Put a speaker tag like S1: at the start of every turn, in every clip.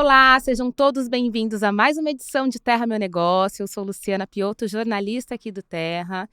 S1: Olá, sejam todos bem-vindos a mais uma edição de Terra Meu Negócio. Eu sou Luciana Piotto, jornalista aqui do Terra.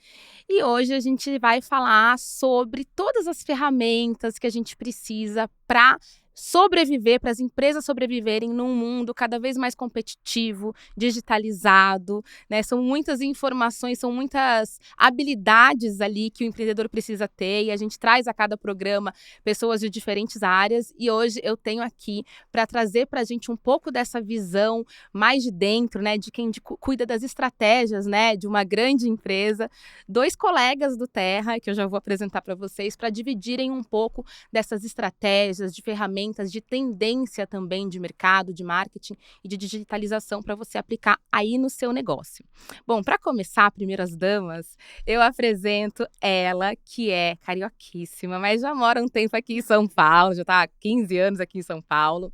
S1: E hoje a gente vai falar sobre todas as ferramentas que a gente precisa para sobreviver, para as empresas sobreviverem num mundo cada vez mais competitivo, digitalizado, né? São muitas informações, são muitas habilidades ali que o empreendedor precisa ter e a gente traz a cada programa pessoas de diferentes áreas e hoje eu tenho aqui para trazer para a gente um pouco dessa visão mais de dentro, né, de quem cuida das estratégias, né, de uma grande empresa, dois colegas do Terra, que eu já vou apresentar para vocês, para dividirem um pouco dessas estratégias, de ferramentas, de tendência também de mercado, de marketing e de digitalização para você aplicar aí no seu negócio. Bom, para começar, primeiras damas, eu apresento ela, que é carioquíssima, mas já mora um tempo aqui em São Paulo, já está há 15 anos aqui em São Paulo,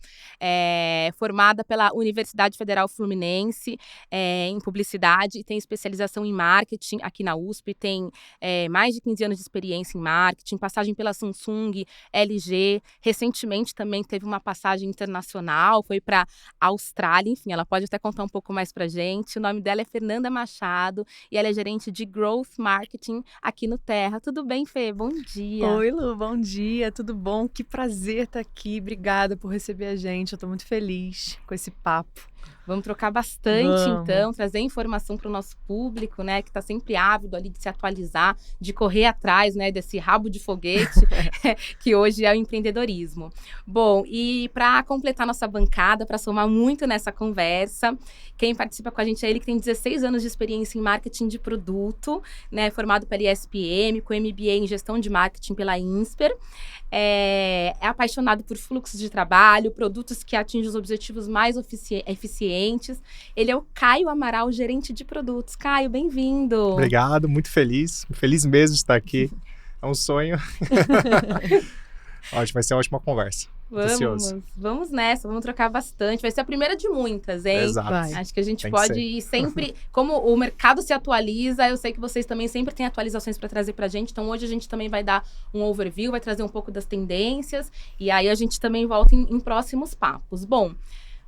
S1: formada pela Universidade Federal Fluminense em publicidade e tem especialização em marketing aqui na USP, tem mais de 15 anos de experiência em marketing, passagem pela Samsung, LG, recentemente também teve uma passagem internacional, foi para a Austrália, enfim, ela pode até contar um pouco mais para gente. O nome dela é Fernanda Machado e ela é gerente de Growth Marketing aqui no Terra. Tudo bem, Fê? Bom dia.
S2: Oi, Lu, bom dia, tudo bom? Que prazer estar aqui, obrigada por receber a gente, eu estou muito feliz com esse papo.
S1: Vamos trocar bastante,
S2: Vamos.
S1: então, trazer informação para o nosso público, né, que está sempre ávido ali de se atualizar, de correr atrás, né, desse rabo de foguete que hoje é o empreendedorismo. Bom, e para completar nossa bancada, para somar muito nessa conversa, quem participa com a gente é ele que tem 16 anos de experiência em marketing de produto, né, formado pela ISPM, com MBA em gestão de marketing pela INSPER, é apaixonado por fluxos de trabalho, produtos que atingem os objetivos mais eficientes. Ele é o Caio Amaral, gerente de produtos. Caio, bem-vindo.
S3: Obrigado, muito feliz mesmo de estar aqui. É um sonho. Ótimo, vai ser uma ótima conversa.
S1: Vamos nessa, vamos trocar bastante. Vai ser a primeira de muitas, hein?
S3: Exato.
S2: Vai.
S1: Acho que a gente
S3: Tem
S1: pode ir sempre... Como o mercado se atualiza, eu sei que vocês também sempre têm atualizações para trazer para a gente. Então, hoje a gente também vai dar um overview, vai trazer um pouco das tendências. E aí, a gente também volta em próximos papos. Bom,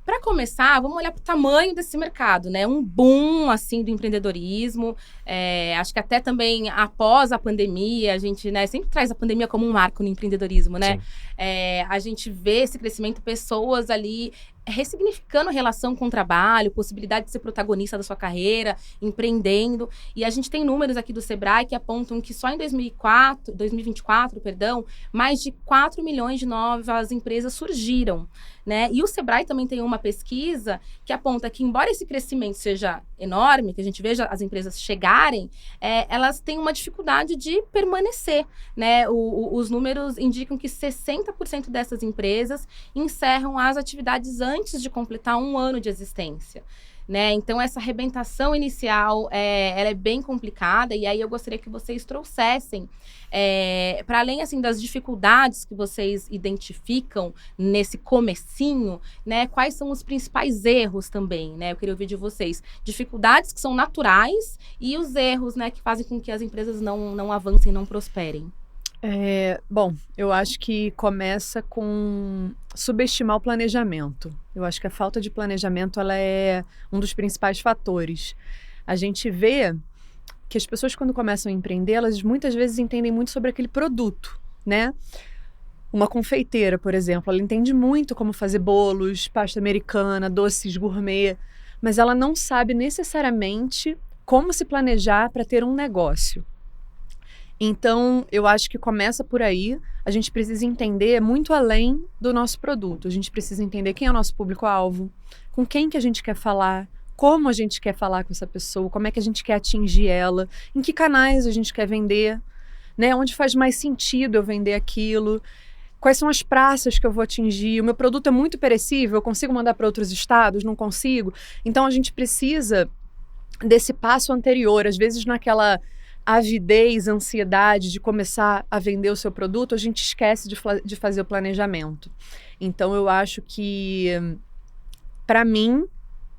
S1: para começar, vamos olhar para o tamanho desse mercado, né? Um boom, assim, do empreendedorismo. Acho que até também após a pandemia, a gente, né, sempre traz a pandemia como um marco no empreendedorismo, né? A gente vê esse crescimento, pessoas ali ressignificando a relação com o trabalho, possibilidade de ser protagonista da sua carreira, empreendendo. E a gente tem números aqui do Sebrae que apontam que só em 2024, mais de 4 milhões de novas empresas surgiram, né? E o Sebrae também tem uma pesquisa que aponta que, embora esse crescimento seja enorme, que a gente veja as empresas chegarem, elas têm uma dificuldade de permanecer, né? Os números indicam que 60% dessas empresas encerram as atividades antes de completar um ano de existência, né? Então, essa arrebentação inicial, ela é bem complicada, e aí eu gostaria que vocês trouxessem, para além, assim, das dificuldades que vocês identificam nesse comecinho, né? Quais são os principais erros também, né? Eu queria ouvir de vocês. Dificuldades que são naturais e os erros, né, que fazem com que as empresas não avancem, não prosperem.
S2: Bom, eu acho que começa com subestimar o planejamento. Eu acho que a falta de planejamento ela é um dos principais fatores. A gente vê que as pessoas, quando começam a empreender, elas muitas vezes entendem muito sobre aquele produto, né? Uma confeiteira, por exemplo, ela entende muito como fazer bolos, pasta americana, doces gourmet, mas ela não sabe necessariamente como se planejar para ter um negócio. Então, eu acho que começa por aí. A gente precisa entender muito além do nosso produto. A gente precisa entender quem é o nosso público-alvo, com quem que a gente quer falar, como a gente quer falar com essa pessoa, como é que a gente quer atingir ela, em que canais a gente quer vender, né? Onde faz mais sentido eu vender aquilo, quais são as praças que eu vou atingir. O meu produto é muito perecível, eu consigo mandar para outros estados? Não consigo? Então, a gente precisa desse passo anterior, às vezes naquela avidez, ansiedade de começar a vender o seu produto, a gente esquece de fazer o planejamento. Então, eu acho que, para mim,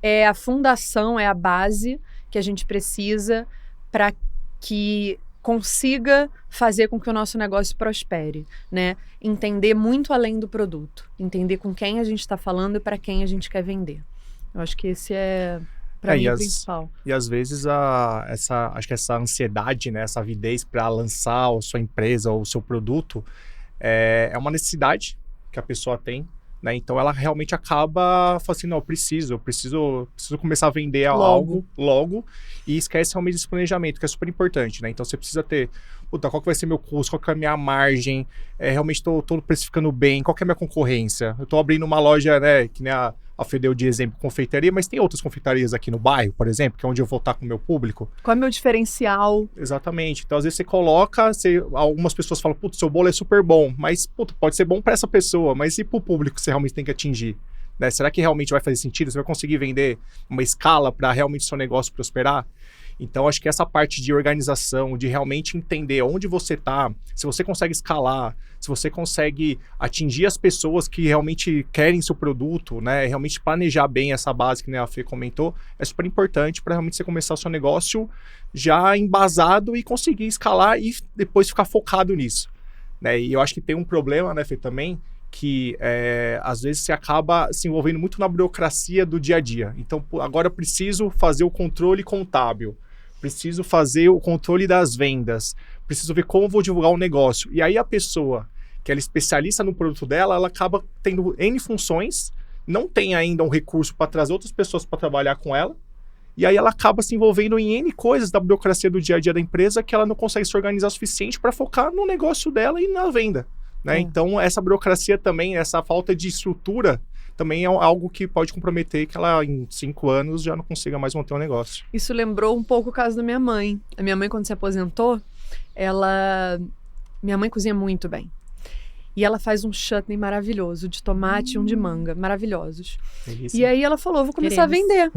S2: é a fundação, é a base que a gente precisa para que consiga fazer com que o nosso negócio prospere, né? Entender muito além do produto, entender com quem a gente está falando e para quem a gente quer vender. Eu acho que esse é, para mim, o principal.
S3: E às vezes acho que essa ansiedade, né, essa avidez para lançar a sua empresa ou o seu produto é uma necessidade que a pessoa tem, né? Então ela realmente acaba falando assim, não, eu preciso começar a vender algo logo, e esquece realmente desse planejamento, que é super importante, né? Então você precisa ter, qual que vai ser meu custo, qual que é a minha margem, realmente estou precificando bem, qual que é a minha concorrência? Eu estou abrindo uma loja, né, que nem a Fê deu de exemplo, confeitaria, mas tem outras confeitarias aqui no bairro, por exemplo, que é onde eu vou estar com o meu público.
S2: Qual é o meu diferencial?
S3: Exatamente. Então, às vezes você coloca, algumas pessoas falam, seu bolo é super bom, mas, pode ser bom para essa pessoa, mas e para o público que você realmente tem que atingir? Né? Será que realmente vai fazer sentido? Você vai conseguir vender uma escala para realmente seu negócio prosperar? Então, acho que essa parte de organização, de realmente entender onde você está, se você consegue escalar, se você consegue atingir as pessoas que realmente querem seu produto, né? Realmente planejar bem essa base que, né, a Fê comentou, é super importante para realmente você começar o seu negócio já embasado e conseguir escalar e depois ficar focado nisso, né? E eu acho que tem um problema, né, Fê, também, que às vezes você acaba se envolvendo muito na burocracia do dia a dia. Então, agora eu preciso fazer o controle contábil, preciso fazer o controle das vendas, preciso ver como vou divulgar o negócio. E aí a pessoa que ela é especialista no produto dela, ela acaba tendo N funções, não tem ainda um recurso para trazer outras pessoas para trabalhar com ela, e aí ela acaba se envolvendo em N coisas da burocracia do dia a dia da empresa que ela não consegue se organizar o suficiente para focar no negócio dela e na venda, né? Então, essa burocracia também, essa falta de estrutura, também é algo que pode comprometer que ela, em 5 anos, já não consiga mais manter um negócio.
S2: Isso lembrou um pouco o caso da minha mãe. A minha mãe, quando se aposentou, minha mãe cozinha muito bem. E ela faz um chutney maravilhoso, de tomate e um de manga, maravilhosos.
S3: Isso.
S2: E aí ela falou, vou começar a vender.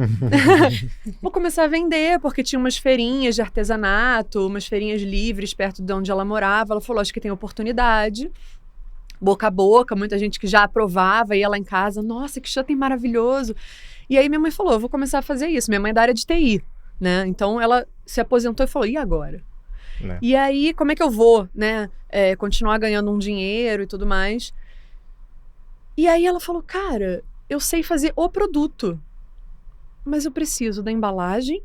S2: Vou começar a vender, porque tinha umas feirinhas de artesanato, umas feirinhas livres perto de onde ela morava. Ela falou, acho que tem oportunidade. Boca a boca, muita gente que já aprovava, ia lá em casa, nossa, que chutney maravilhoso. E aí minha mãe falou, eu vou começar a fazer isso. Minha mãe é da área de TI, né? Então ela se aposentou e falou, e agora? Né? E aí, como é que eu vou, né? Continuar ganhando um dinheiro e tudo mais. E aí ela falou, cara, eu sei fazer o produto, mas eu preciso da embalagem,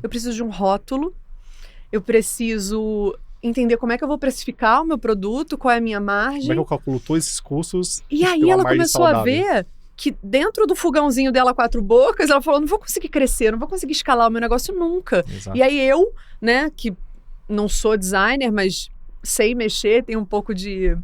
S2: eu preciso de um rótulo, eu preciso entender como é que eu vou precificar o meu produto, qual é a minha margem.
S3: Como é que eu calculo todos esses custos?
S2: E aí ela começou a ver que dentro do fogãozinho dela 4 bocas, ela falou, não vou conseguir crescer, não vou conseguir escalar o meu negócio nunca.
S3: Exato.
S2: E aí eu, né, que não sou designer, mas sei mexer, tenho um pouco de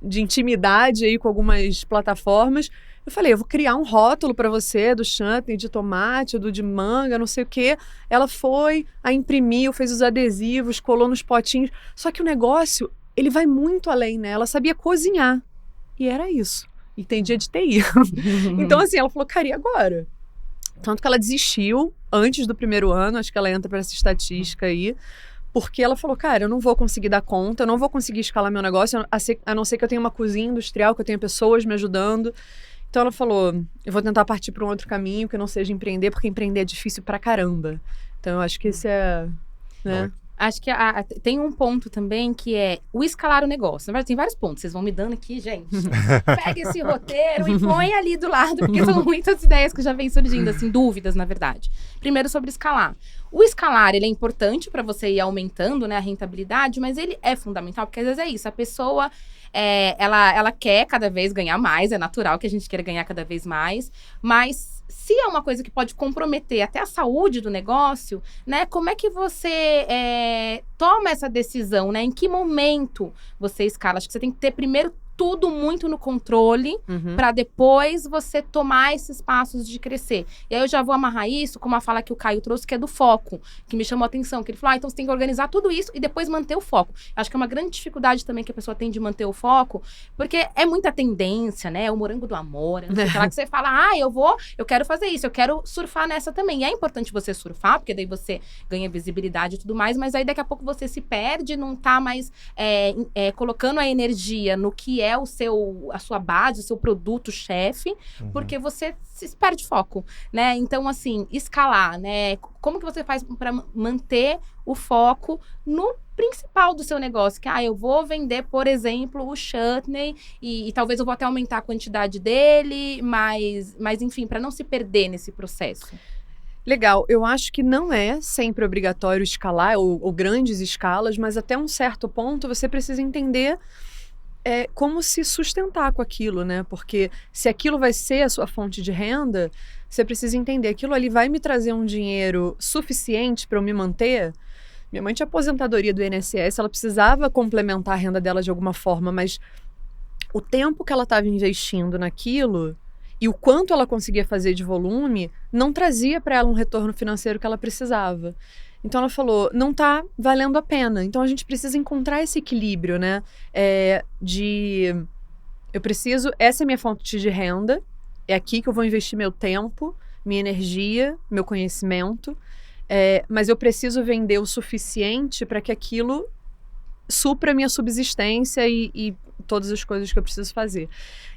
S2: intimidade aí com algumas plataformas, eu falei, eu vou criar um rótulo para você do chutney de tomate, do de manga, não sei o quê. Ela foi, a imprimiu, fez os adesivos, colou nos potinhos. Só que o negócio, ele vai muito além, né? Ela sabia cozinhar. E era isso. Entendia de TI. Então, assim, ela falou, cara, e agora? Tanto que ela desistiu antes do primeiro ano, acho que ela entra para essa estatística aí, porque ela falou, cara, eu não vou conseguir dar conta, eu não vou conseguir escalar meu negócio, a não ser que eu tenha uma cozinha industrial, que eu tenha pessoas me ajudando. Então ela falou, eu vou tentar partir para um outro caminho que não seja empreender, porque empreender é difícil pra caramba. Então eu acho que esse é, né?
S1: Acho que tem um ponto também que é o escalar o negócio. Na verdade, tem vários pontos. Vocês vão me dando aqui, gente. Pega esse roteiro e põe ali do lado, porque são muitas ideias que já vêm surgindo, assim, dúvidas, na verdade. Primeiro, sobre escalar. O escalar, ele é importante para você ir aumentando, né, a rentabilidade, mas ele é fundamental, porque às vezes é isso. A pessoa, ela quer cada vez ganhar mais, é natural que a gente queira ganhar cada vez mais, mas se é uma coisa que pode comprometer até a saúde do negócio, né? Como é que você toma essa decisão, né? Em que momento você escala? Acho que você tem que ter primeiro tudo muito no controle, para depois você tomar esses passos de crescer. E aí eu já vou amarrar isso com uma fala que o Caio trouxe, que é do foco, que me chamou a atenção, que ele falou, então você tem que organizar tudo isso e depois manter o foco. Acho que é uma grande dificuldade também que a pessoa tem de manter o foco, porque é muita tendência, né? O morango do amor, não sei o que lá, que você fala, eu quero fazer isso, eu quero surfar nessa também. E é importante você surfar, porque daí você ganha visibilidade e tudo mais, mas aí daqui a pouco você se perde, não tá mais colocando a energia no que é a sua base, o seu produto-chefe, porque você se perde foco, né? Então, assim, escalar, né? Como que você faz para manter o foco no principal do seu negócio, que eu vou vender, por exemplo, o chutney e talvez eu vou até aumentar a quantidade dele, mas enfim, para não se perder nesse processo.
S2: Legal, eu acho que não é sempre obrigatório escalar ou grandes escalas, mas até um certo ponto você precisa entender como se sustentar com aquilo, né? Porque se aquilo vai ser a sua fonte de renda, você precisa entender, aquilo ali vai me trazer um dinheiro suficiente para eu me manter. Minha mãe tinha aposentadoria do INSS, ela precisava complementar a renda dela de alguma forma, mas o tempo que ela estava investindo naquilo e o quanto ela conseguia fazer de volume não trazia para ela um retorno financeiro que ela precisava. Então ela falou, não está valendo a pena. Então a gente precisa encontrar esse equilíbrio, né? Essa é a minha fonte de renda, é aqui que eu vou investir meu tempo, minha energia, meu conhecimento. Mas eu preciso vender o suficiente para que aquilo supra a minha subsistência e todas as coisas que eu preciso fazer.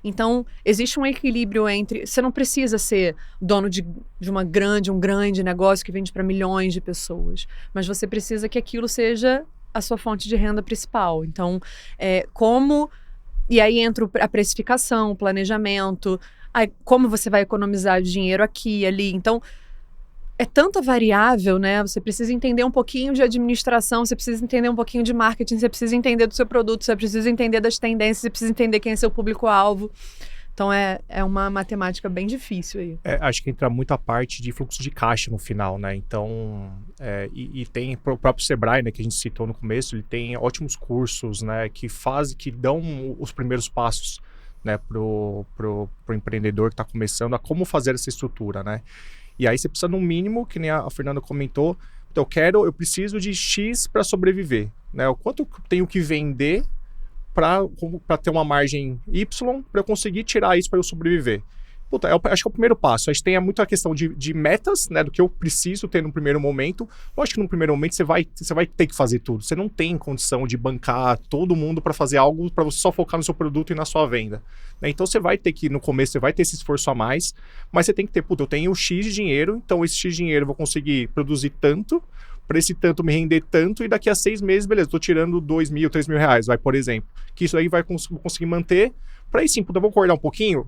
S2: Então, existe um equilíbrio entre... Você não precisa ser dono de um grande negócio que vende para milhões de pessoas, mas você precisa que aquilo seja a sua fonte de renda principal. Então, E aí entra a precificação, o planejamento, como você vai economizar dinheiro aqui e ali. Então, é tanta variável, né? Você precisa entender um pouquinho de administração, você precisa entender um pouquinho de marketing, você precisa entender do seu produto, você precisa entender das tendências, você precisa entender quem é seu público-alvo. Então, é uma matemática bem difícil aí.
S3: Acho que entra muito a parte de fluxo de caixa no final, né? Então, tem o próprio Sebrae, né, que a gente citou no começo, ele tem ótimos cursos, né, que dão os primeiros passos, né, pro empreendedor que está começando a como fazer essa estrutura, né? E aí você precisa, no mínimo, que nem a Fernanda comentou, então eu preciso de X para sobreviver, né? O quanto eu tenho que vender para ter uma margem Y para eu conseguir tirar isso para eu sobreviver. Acho que é o primeiro passo. Acho que tem muito a questão de metas, né, do que eu preciso ter no primeiro momento. Lógico que no primeiro momento você vai ter que fazer tudo. Você não tem condição de bancar todo mundo para fazer algo para você só focar no seu produto e na sua venda, né? Então você vai ter que, no começo, você vai ter esse esforço a mais, mas você tem que ter, eu tenho X de dinheiro, então esse X de dinheiro eu vou conseguir produzir tanto, para esse tanto me render tanto, e daqui a 6 meses, beleza, estou tirando 2 mil, 3 mil reais, por exemplo. Que isso aí vai conseguir manter. Para aí sim, eu vou acordar um pouquinho,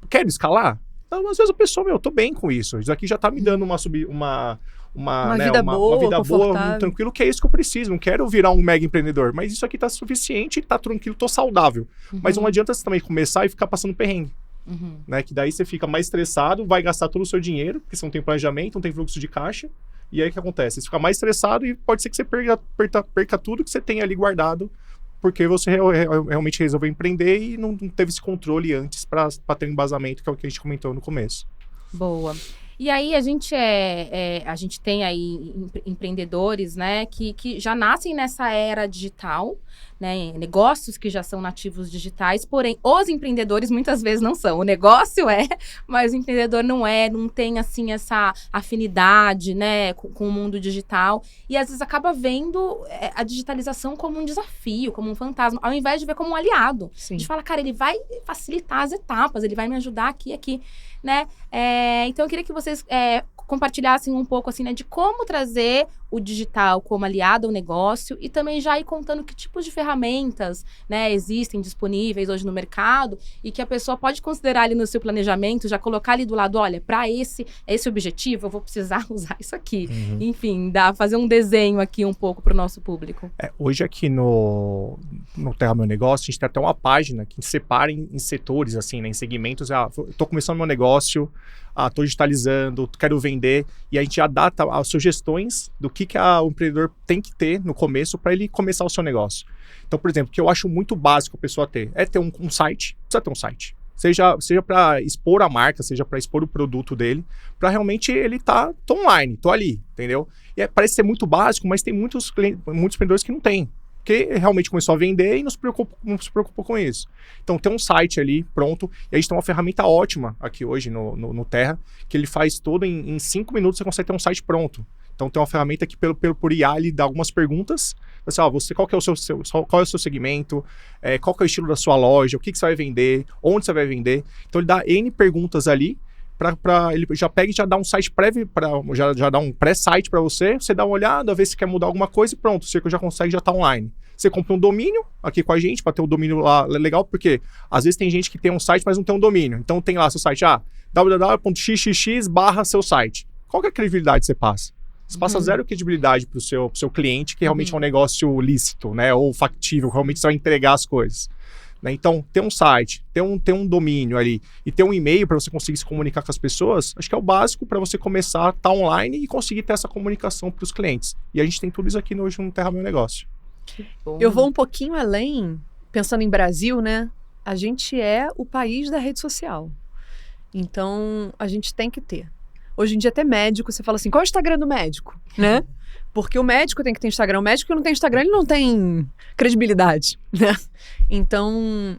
S3: quero escalar? Então, às vezes a pessoa, eu tô bem com isso aqui já tá me dando uma
S2: vida
S3: boa, tranquilo, que é isso que eu preciso, não quero virar um mega empreendedor, mas isso aqui tá suficiente, tá tranquilo, tô saudável. Mas não adianta você também começar e ficar passando perrengue. Né? Que daí você fica mais estressado, vai gastar todo o seu dinheiro, porque você não tem planejamento, não tem fluxo de caixa, e aí o que acontece? Você fica mais estressado e pode ser que você perca tudo que você tem ali guardado, porque você realmente resolveu empreender e não teve esse controle antes para ter um embasamento, que é o que a gente comentou no começo.
S1: Boa. E aí a gente tem aí empreendedores, né, que já nascem nessa era digital, né, negócios que já são nativos digitais, porém os empreendedores muitas vezes não são. O negócio mas o empreendedor não tem assim essa afinidade, né, com o mundo digital, e às vezes acaba vendo a digitalização como um desafio, como um fantasma, ao invés de ver como um aliado.
S2: Sim.
S1: A gente fala, cara, ele vai facilitar as etapas, ele vai me ajudar aqui, né? Então eu queria que vocês compartilhassem um pouco assim, né, de como trazer o digital como aliado ao negócio e também já ir contando que tipos de ferramentas, né, existem disponíveis hoje no mercado e que a pessoa pode considerar ali no seu planejamento, já colocar ali do lado, olha, para esse objetivo eu vou precisar usar isso aqui. Enfim, fazer um desenho aqui um pouco para o nosso público.
S3: Hoje aqui no Terra Meu Negócio, a gente tem até uma página que separa em setores, assim, né, em segmentos. Estou começando meu negócio, estou digitalizando, quero vender, e a gente já dá as sugestões do que o empreendedor tem que ter no começo para ele começar o seu negócio. Então, por exemplo, o que eu acho muito básico a pessoa ter é ter um site, precisa ter um site. Seja para expor a marca, seja para expor o produto dele, para realmente ele tá online, tô ali, entendeu? E parece ser muito básico, mas tem muitos empreendedores que não têm, porque realmente começou a vender e não se preocupou com isso. Então tem um site ali pronto, e a gente tem uma ferramenta ótima aqui hoje no Terra, que ele faz todo em 5 minutos, você consegue ter um site pronto. Então tem uma ferramenta que por IA ele dá algumas perguntas, assim, qual é o seu segmento, qual que é o estilo da sua loja, o que você vai vender, onde você vai vender. Então ele dá N perguntas ali, ele já pega e já dá um site prévio, já dá um pré-site para você dá uma olhada, vê se quer mudar alguma coisa e pronto, você já consegue, já tá online. Você compra um domínio aqui com a gente, para ter um domínio lá legal, porque às vezes tem gente que tem um site, mas não tem um domínio. Então tem lá seu site, www.xxx/seu site. Qual que é a credibilidade que você passa? Você passa zero credibilidade pro seu cliente, que realmente é um negócio lícito, né? Ou factível, realmente você vai entregar as coisas. Né? Então, ter um site, ter um domínio ali e ter um e-mail para você conseguir se comunicar com as pessoas, acho que é o básico para você começar a estar online e conseguir ter essa comunicação para os clientes. E a gente tem tudo isso aqui hoje no Terra Meu Negócio.
S2: Eu vou um pouquinho além, pensando em Brasil, né? A gente é o país da rede social. Então, a gente tem que ter. Hoje em dia, até médico, você fala assim, qual é o Instagram do médico? Né? Porque o médico tem que ter Instagram. O médico que não tem Instagram, ele não tem credibilidade, né? Então,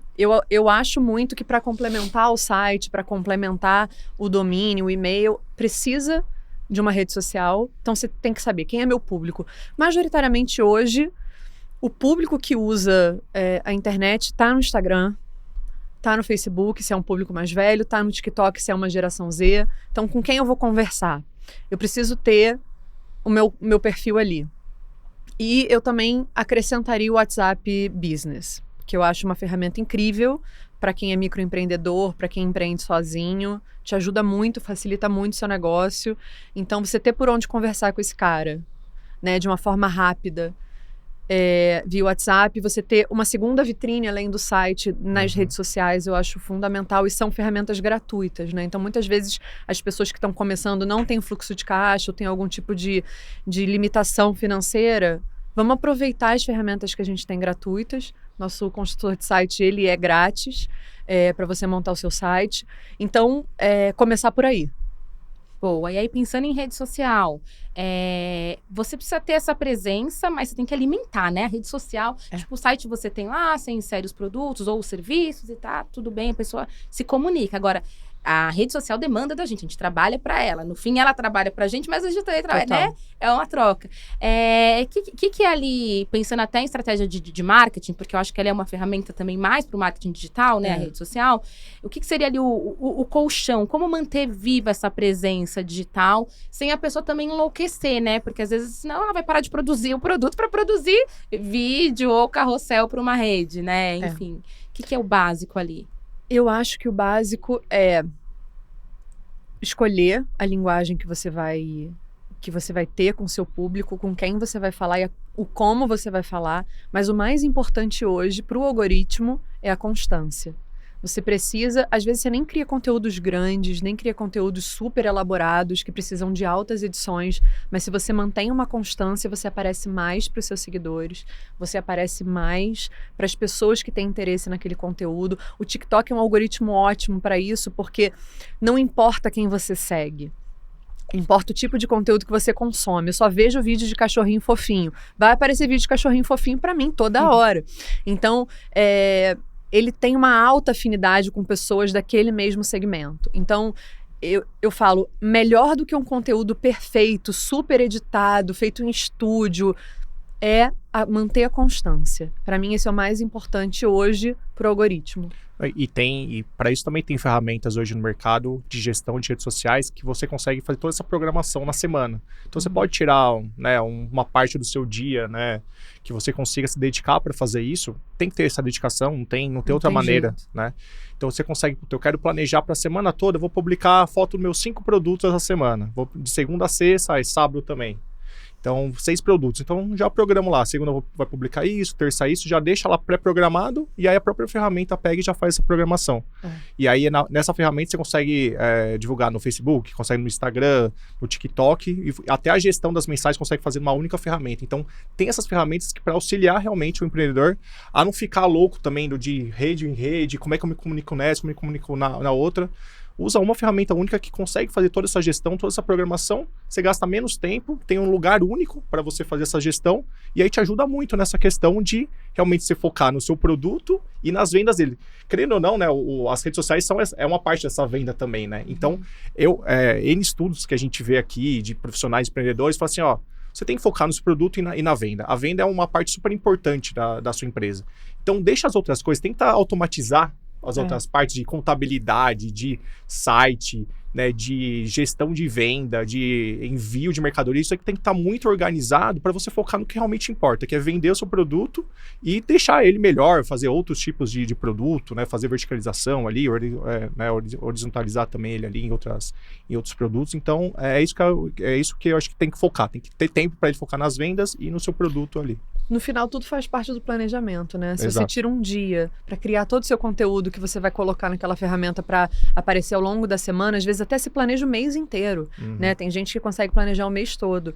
S2: eu acho muito que para complementar o site, para complementar o domínio, o e-mail, precisa de uma rede social. Então, você tem que saber quem é meu público. Majoritariamente, hoje, o público que usa a internet está no Instagram, está no Facebook, se é um público mais velho, está no TikTok, se é uma geração Z. Então, com quem eu vou conversar? Eu preciso ter o meu perfil ali. E eu também acrescentaria o WhatsApp Business, que eu acho uma ferramenta incrível para quem é microempreendedor, para quem empreende sozinho. Te ajuda muito, facilita muito o seu negócio. Então, você ter por onde conversar com esse cara, né, de uma forma rápida, via WhatsApp, você ter uma segunda vitrine além do site nas redes sociais, eu acho fundamental, e são ferramentas gratuitas, né? Então, muitas vezes, as pessoas que estão começando não têm fluxo de caixa ou têm algum tipo de limitação financeira. Vamos aproveitar as ferramentas que a gente tem gratuitas. Nosso construtor de site, ele é grátis para você montar o seu site. Então, começar por aí.
S1: Boa, e aí pensando em rede social, você precisa ter essa presença, mas você tem que alimentar, né? A rede social, tipo, o site você tem lá, você insere os produtos ou os serviços e tá, tudo bem, a pessoa se comunica. Agora, a rede social demanda da gente, a gente trabalha para ela. No fim, ela trabalha pra gente, mas a gente também trabalha, né? É uma troca. Que é ali, pensando até em estratégia de marketing, porque eu acho que ela é uma ferramenta também mais para o marketing digital, né? A rede social. O que seria ali o colchão? Como manter viva essa presença digital sem a pessoa também enlouquecer, né? Porque às vezes, senão ela vai parar de produzir o produto para produzir vídeo ou carrossel para uma rede, né? Enfim, o que é o básico ali?
S2: Eu acho que o básico é escolher a linguagem que você vai ter com o seu público, com quem você vai falar e o como você vai falar. Mas o mais importante hoje para o algoritmo é a constância. Você precisa, às vezes você nem cria conteúdos grandes, nem cria conteúdos super elaborados que precisam de altas edições, mas se você mantém uma constância, você aparece mais para os seus seguidores, você aparece mais para as pessoas que têm interesse naquele conteúdo. O TikTok é um algoritmo ótimo para isso, porque não importa quem você segue. Importa o tipo de conteúdo que você consome. Eu só vejo vídeo de cachorrinho fofinho. Vai aparecer vídeo de cachorrinho fofinho para mim toda hora. Então, ele tem uma alta afinidade com pessoas daquele mesmo segmento. Então, eu falo, melhor do que um conteúdo perfeito, super editado, feito em estúdio, manter a constância. Para mim, esse é o mais importante hoje para o algoritmo.
S3: E para isso também tem ferramentas hoje no mercado de gestão de redes sociais que você consegue fazer toda essa programação na semana. Então você pode tirar uma parte do seu dia, né, que você consiga se dedicar para fazer isso. Tem que ter essa dedicação, não tem outra maneira, né? Então você consegue, eu quero planejar para a semana toda, eu vou publicar a foto dos meus 5 produtos essa semana. Vou de segunda a sexta, sábado também. Então, 6 produtos. Então, já programo lá. Segunda vai publicar isso, terça isso, já deixa lá pré-programado e aí a própria ferramenta pega e já faz essa programação. E aí, nessa ferramenta, você consegue divulgar no Facebook, consegue no Instagram, no TikTok, e até a gestão das mensagens consegue fazer numa única ferramenta. Então, tem essas ferramentas que para auxiliar realmente o empreendedor a não ficar louco também de rede em rede, como é que eu me comunico nessa, como eu me comunico na outra. Usa uma ferramenta única que consegue fazer toda essa gestão, toda essa programação. Você gasta menos tempo, tem um lugar único para você fazer essa gestão. E aí te ajuda muito nessa questão de realmente se focar no seu produto e nas vendas dele. Querendo ou não, né, as redes sociais é uma parte dessa venda também, né? Então, N estudos que a gente vê aqui de profissionais empreendedores, falam assim, você tem que focar no seu produto e na venda. A venda é uma parte super importante da sua empresa. Então, deixa as outras coisas, tenta automatizar as outras partes de contabilidade, de site, né, de gestão de venda, de envio de mercadoria, isso aqui tem que estar muito organizado para você focar no que realmente importa, que é vender o seu produto e deixar ele melhor, fazer outros tipos de produto, né, fazer verticalização ali, né, horizontalizar também ele ali em outros produtos. Então, é isso que eu acho que tem que focar, tem que ter tempo para ele focar nas vendas e no seu produto ali.
S2: No final, tudo faz parte do planejamento, né? Se
S3: Exato.
S2: você tira um dia para criar todo o seu conteúdo que você vai colocar naquela ferramenta para aparecer ao longo da semana, às vezes até se planeja o mês inteiro, né? Tem gente que consegue planejar o mês todo.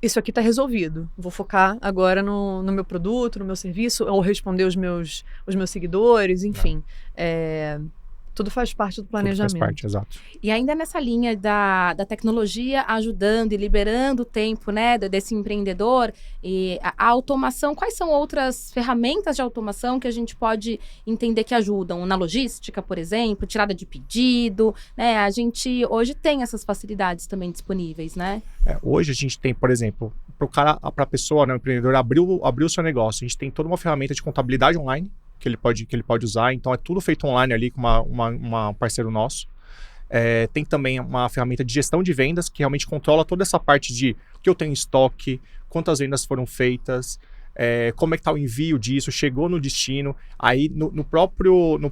S2: Isso aqui está resolvido. Vou focar agora no meu produto, no meu serviço, ou responder os meus seguidores, enfim. Tudo faz parte do planejamento.
S3: Tudo faz parte, exato.
S1: E ainda nessa linha da tecnologia ajudando e liberando o tempo, né, desse empreendedor, e a automação, quais são outras ferramentas de automação que a gente pode entender que ajudam? Na logística, por exemplo, tirada de pedido, né? A gente hoje tem essas facilidades também disponíveis, né?
S3: Hoje a gente tem, por exemplo, para a pessoa, né, o empreendedor abrir o seu negócio, a gente tem toda uma ferramenta de contabilidade online, que ele pode usar, então é tudo feito online ali com um parceiro nosso. Tem também uma ferramenta de gestão de vendas, que realmente controla toda essa parte de o que eu tenho em estoque, quantas vendas foram feitas, como é que está o envio disso, chegou no destino. Aí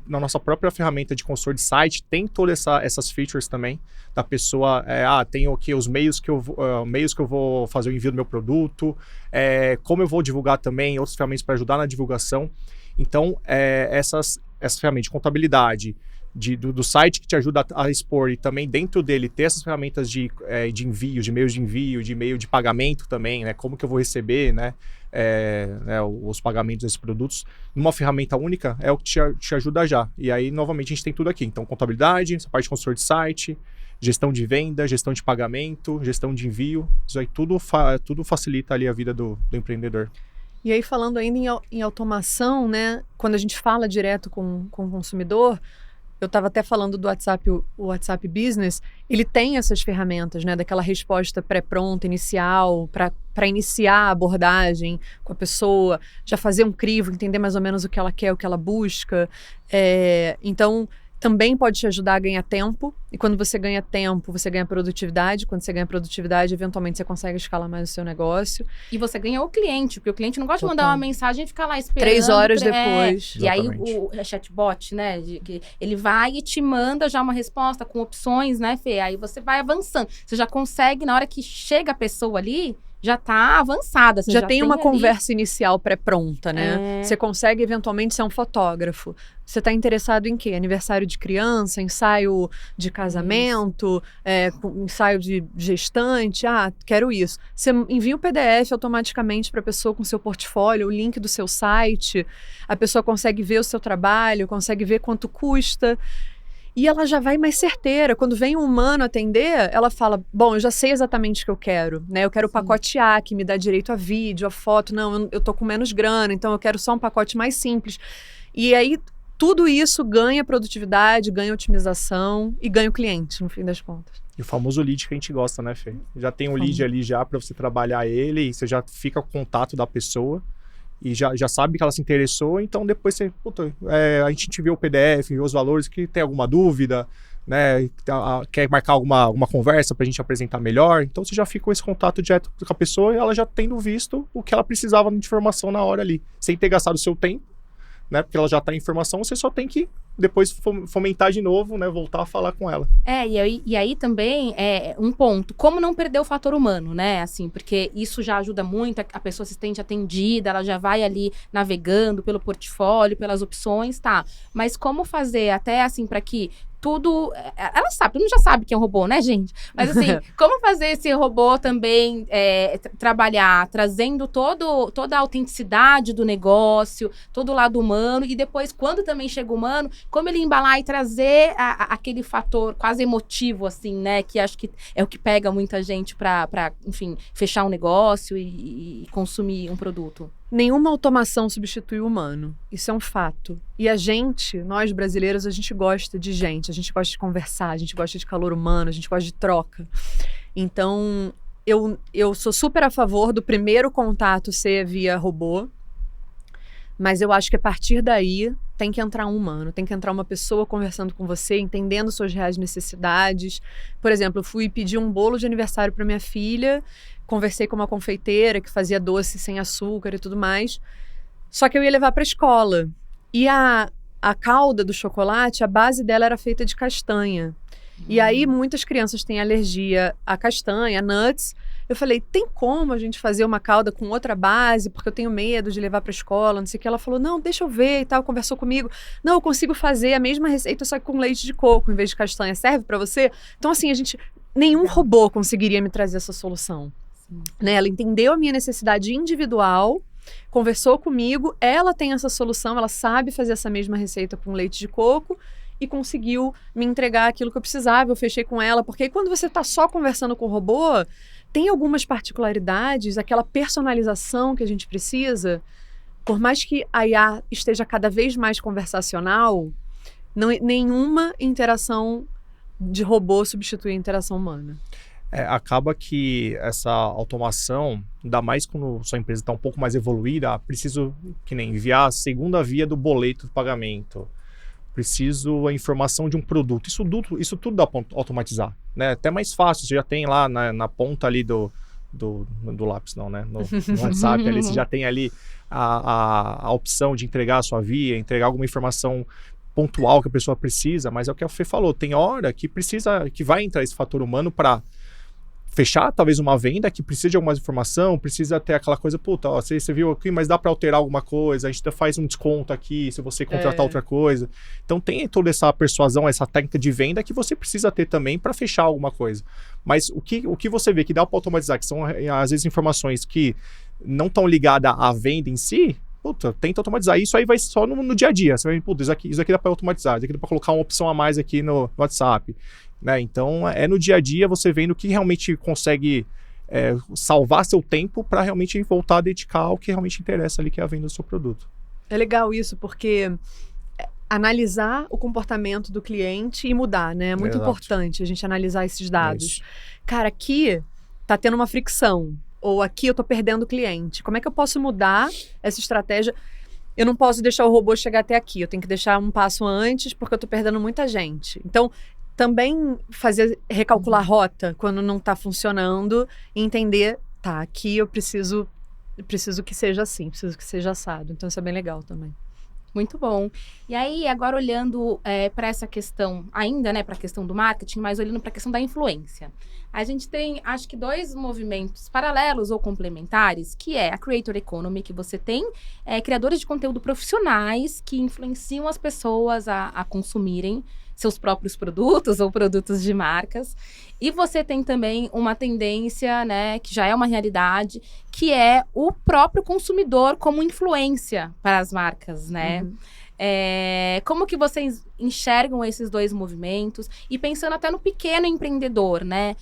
S3: na nossa própria ferramenta de consultor de site, tem todas essas features também, da pessoa, tem aqui os meios que eu vou fazer o envio do meu produto, como eu vou divulgar também, outras ferramentas para ajudar na divulgação. Então, essas ferramentas de contabilidade, do site que te ajuda a expor, e também dentro dele ter essas ferramentas de envio, de meios de envio, de meio de pagamento também, né? Como que eu vou receber, né, os pagamentos desses produtos, numa ferramenta única, é o que te ajuda já. E aí, novamente, a gente tem tudo aqui. Então, contabilidade, essa parte de consultor de site, gestão de venda, gestão de pagamento, gestão de envio, isso aí tudo facilita ali a vida do empreendedor.
S2: E aí, falando ainda em automação, né? Quando a gente fala direto com o consumidor, eu estava até falando do WhatsApp, o WhatsApp Business, ele tem essas ferramentas, né? Daquela resposta pré-pronta, inicial, para iniciar a abordagem com a pessoa, já fazer um crivo, entender mais ou menos o que ela quer, o que ela busca. Então, também pode te ajudar a ganhar tempo, e quando você ganha tempo, você ganha produtividade. Quando você ganha produtividade, eventualmente você consegue escalar mais o seu negócio.
S1: E você ganha o cliente, porque o cliente não gosta de mandar uma mensagem e ficar lá esperando.
S2: 3 horas depois.
S1: E aí o chatbot, né, ele vai e te manda já uma resposta com opções, né, Fê? Aí você vai avançando. Você já consegue, na hora que chega a pessoa ali, já tá avançada. Você
S2: já tem uma
S1: ali
S2: conversa inicial pré-pronta, né? Você consegue, eventualmente, ser um fotógrafo. Você tá interessado em quê? Aniversário de criança, ensaio de casamento, ensaio de gestante. Quero isso. Você envia o PDF automaticamente para a pessoa com seu portfólio, o link do seu site. A pessoa consegue ver o seu trabalho, consegue ver quanto custa. E ela já vai mais certeira. Quando vem um humano atender, ela fala, bom, eu já sei exatamente o que eu quero, né? Eu quero o pacote A, que me dá direito a vídeo, a foto. Não, eu tô com menos grana, então eu quero só um pacote mais simples. E aí, tudo isso ganha produtividade, ganha otimização e ganha o cliente, no fim das contas.
S3: E o famoso lead que a gente gosta, né, Fê? Já tem um lead ali já para você trabalhar ele, e você já fica com o contato da pessoa. E já sabe que ela se interessou, então depois você, a gente viu o PDF, viu os valores, que tem alguma dúvida, né, quer marcar alguma conversa pra gente apresentar melhor, então você já fica com esse contato direto com a pessoa e ela já tendo visto o que ela precisava de informação na hora ali, sem ter gastado o seu tempo, né, porque ela já tá em informação, você só tem que depois fomentar de novo, né, voltar a falar com ela.
S1: E aí também é um ponto, como não perder o fator humano, né, assim, porque isso já ajuda muito, a pessoa se sente atendida, ela já vai ali navegando pelo portfólio, pelas opções, tá, mas como fazer até, assim, para que tudo, ela sabe, todo mundo já sabe que é um robô, né, gente? Mas assim, como fazer esse robô também trabalhar, trazendo toda a autenticidade do negócio, todo o lado humano, e depois, quando também chega o humano, como ele embalar e trazer aquele fator quase emotivo, assim, né, que acho que é o que pega muita gente pra enfim, fechar um negócio e consumir um produto.
S2: Nenhuma automação substitui o humano. Isso é um fato. E nós brasileiros, a gente gosta de gente, a gente gosta de conversar, a gente gosta de calor humano, a gente gosta de troca. Então, eu sou super a favor do primeiro contato ser via robô, mas eu acho que a partir daí tem que entrar um humano, tem que entrar uma pessoa conversando com você, entendendo suas reais necessidades. Por exemplo, eu fui pedir um bolo de aniversário para minha filha, conversei com uma confeiteira que fazia doce sem açúcar e tudo mais, só que eu ia levar para a escola. E a calda do chocolate, a base dela era feita de castanha. E aí muitas crianças têm alergia a castanha, a nuts. Eu falei, tem como a gente fazer uma calda com outra base, porque eu tenho medo de levar para a escola, não sei o que. Ela falou, não, deixa eu ver e tal, conversou comigo. Não, eu consigo fazer a mesma receita, só que com leite de coco em vez de castanha. Serve para você? Então, assim, nenhum robô conseguiria me trazer essa solução. Né? Ela entendeu a minha necessidade individual, conversou comigo, ela tem essa solução, ela sabe fazer essa mesma receita com leite de coco, e conseguiu me entregar aquilo que eu precisava. Eu fechei com ela, porque aí quando você está só conversando com o robô, tem algumas particularidades, aquela personalização que a gente precisa. Por mais que a IA esteja cada vez mais conversacional, nenhuma interação de robô substitui a interação humana.
S3: Acaba que essa automação, ainda mais quando sua empresa está um pouco mais evoluída, preciso que nem enviar a segunda via do boleto de pagamento. Preciso a informação de um produto. Isso tudo dá para automatizar, né? Até mais fácil, você já tem lá na ponta ali do lápis, não, né? No WhatsApp, ali, você já tem ali a opção de entregar a sua via, entregar alguma informação pontual que a pessoa precisa, mas é o que a Fê falou, tem hora que vai entrar esse fator humano para fechar talvez uma venda que precisa de alguma informação, precisa ter aquela coisa, puta, ó, você viu aqui, mas dá para alterar alguma coisa, a gente faz um desconto aqui se você contratar outra coisa. Então tem toda essa persuasão, essa técnica de venda que você precisa ter também para fechar alguma coisa. Mas o que você vê que dá para automatizar, que são às vezes informações que não estão ligadas à venda em si, puta, tenta automatizar. Isso aí vai só no dia a dia. Você vai, puta, isso aqui dá para automatizar, isso aqui dá para colocar uma opção a mais aqui no WhatsApp. Né? Então, no dia a dia você vendo o que realmente consegue salvar seu tempo para realmente voltar a dedicar ao que realmente interessa ali, que é a venda do seu produto.
S2: É legal isso, porque analisar o comportamento do cliente e mudar, né? É muito importante a gente analisar esses dados. Cara, aqui tá tendo uma fricção, ou aqui eu tô perdendo o cliente. Como é que eu posso mudar essa estratégia? Eu não posso deixar o robô chegar até aqui, eu tenho que deixar um passo antes, porque eu tô perdendo muita gente. Então, também recalcular a rota quando não está funcionando e entender, tá, aqui eu preciso que seja assim, preciso que seja assado. Então isso é bem legal também.
S1: Muito bom. E aí, agora olhando para essa questão, ainda, né, para a questão do marketing, mas olhando para a questão da influência. A gente tem, acho que, 2 movimentos paralelos ou complementares, que é a Creator Economy, que você tem criadores de conteúdo profissionais que influenciam as pessoas a consumirem seus próprios produtos ou produtos de marcas. E você tem também uma tendência, né, que já é uma realidade, que é o próprio consumidor como influência para as marcas, né? Uhum. Como que vocês enxergam esses 2 movimentos? E pensando até no pequeno empreendedor, né?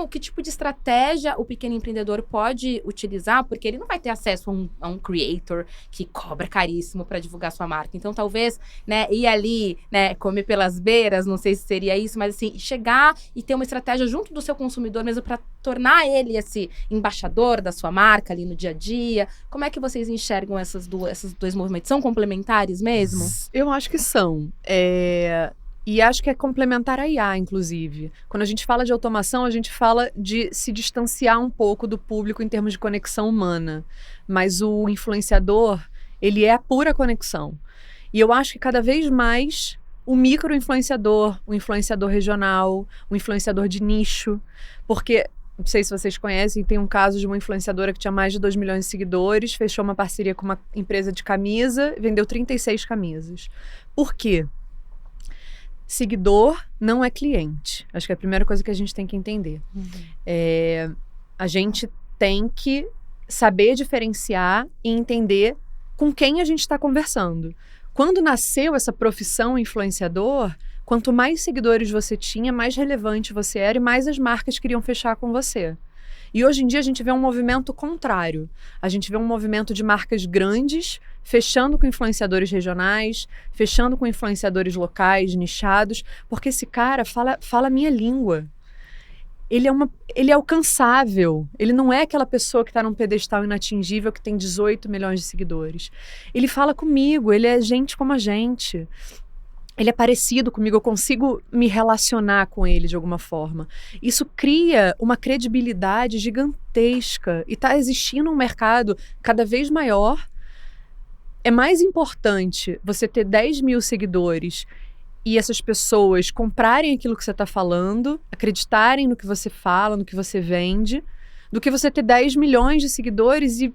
S1: Que tipo de estratégia o pequeno empreendedor pode utilizar? Porque ele não vai ter acesso a um creator que cobra caríssimo para divulgar sua marca. Então, talvez, né, ir ali, né, comer pelas beiras, não sei se seria isso, mas assim, chegar e ter uma estratégia junto do seu consumidor mesmo para tornar ele esse embaixador da sua marca ali no dia a dia. Como é que vocês enxergam esses 2 movimentos? São complementares mesmo?
S2: Eu acho que são. E acho que é complementar a IA, inclusive. Quando a gente fala de automação, a gente fala de se distanciar um pouco do público em termos de conexão humana. Mas o influenciador, ele é a pura conexão. E eu acho que cada vez mais o micro-influenciador, o influenciador regional, o influenciador de nicho, porque... Não sei se vocês conhecem, tem um caso de uma influenciadora que tinha mais de 2 milhões de seguidores, fechou uma parceria com uma empresa de camisa, vendeu 36 camisas. Por quê? Seguidor não é cliente. Acho que é a primeira coisa que a gente tem que entender. Uhum. A gente tem que saber diferenciar e entender com quem a gente está conversando. Quando nasceu essa profissão influenciador, quanto mais seguidores você tinha, mais relevante você era e mais as marcas queriam fechar com você. E hoje em dia a gente vê um movimento contrário. A gente vê um movimento de marcas grandes fechando com influenciadores regionais, fechando com influenciadores locais, nichados, porque esse cara fala a minha língua. ele é alcançável. Ele não é aquela pessoa que está num pedestal inatingível que tem 18 milhões de seguidores. Ele fala comigo, ele é gente como a gente. Ele é parecido comigo, eu consigo me relacionar com ele de alguma forma. Isso cria uma credibilidade gigantesca e está existindo um mercado cada vez maior. É mais importante você ter 10 mil seguidores e essas pessoas comprarem aquilo que você está falando, acreditarem no que você fala, no que você vende, do que você ter 10 milhões de seguidores e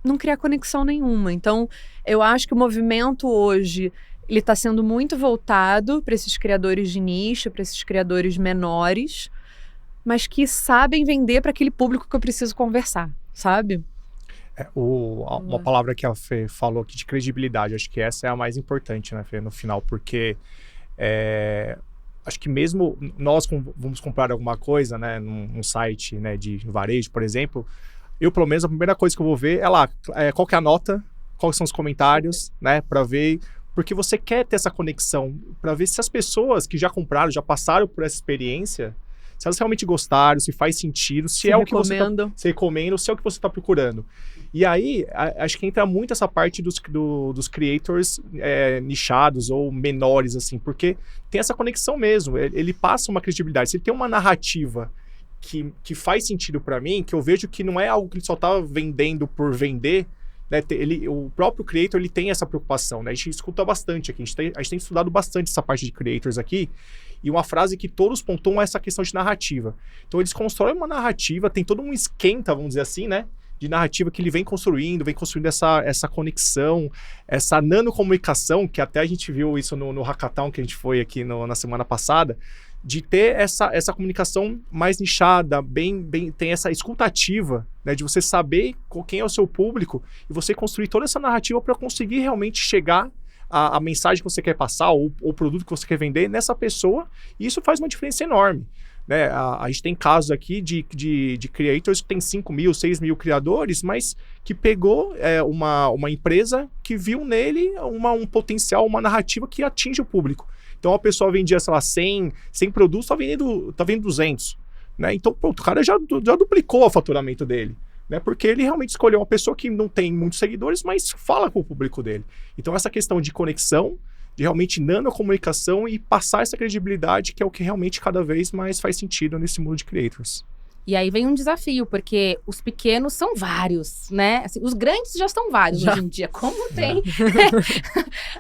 S2: não criar conexão nenhuma. Então, eu acho que o movimento hoje ele está sendo muito voltado para esses criadores de nicho, para esses criadores menores, mas que sabem vender para aquele público que eu preciso conversar, sabe?
S3: Uma palavra que a Fê falou aqui de credibilidade, acho que essa é a mais importante, né, Fê, no final, porque acho que mesmo nós vamos comprar alguma coisa, né, num site, né, de varejo, por exemplo, eu, pelo menos, a primeira coisa que eu vou ver é lá, qual que é a nota, quais são os comentários, né, para ver, porque você quer ter essa conexão, para ver se as pessoas que já compraram, já passaram por essa experiência, se elas realmente gostaram, se faz sentido, se é o que você recomenda, se é o que você está procurando. E aí, acho que entra muito essa parte dos creators nichados ou menores, assim, porque tem essa conexão mesmo, ele passa uma credibilidade. Se ele tem uma narrativa que faz sentido para mim, que eu vejo que não é algo que ele só tá vendendo por vender, né, o próprio creator ele tem essa preocupação, né? A gente escuta bastante aqui, a gente tem estudado bastante essa parte de creators aqui, e uma frase que todos pontuam é essa questão de narrativa. Então eles constroem uma narrativa, tem todo um esquenta, vamos dizer assim, né, de narrativa que ele vem construindo essa conexão, essa nanocomunicação, que até a gente viu isso no Hackathon que a gente foi aqui na semana passada, de ter essa comunicação mais nichada, tem essa escutativa, né, de você saber quem é o seu público e você construir toda essa narrativa para conseguir realmente chegar a mensagem que você quer passar ou o produto que você quer vender nessa pessoa, e isso faz uma diferença enorme. Né? A gente tem casos aqui de creators que tem 5 mil, 6 mil criadores, mas que pegou uma empresa que viu nele um potencial, uma narrativa que atinge o público. Então a pessoa vendia, sei lá, 100 produtos, tá vendendo 200. Né? Então, pronto, o cara já duplicou o faturamento dele. Né? Porque ele realmente escolheu uma pessoa que não tem muitos seguidores, mas fala com o público dele. Então essa questão de conexão, de realmente nanocomunicação e passar essa credibilidade, que é o que realmente cada vez mais faz sentido nesse mundo de creators.
S1: E aí vem um desafio, porque os pequenos são vários, né? Assim, os grandes já estão vários hoje em dia, como tem.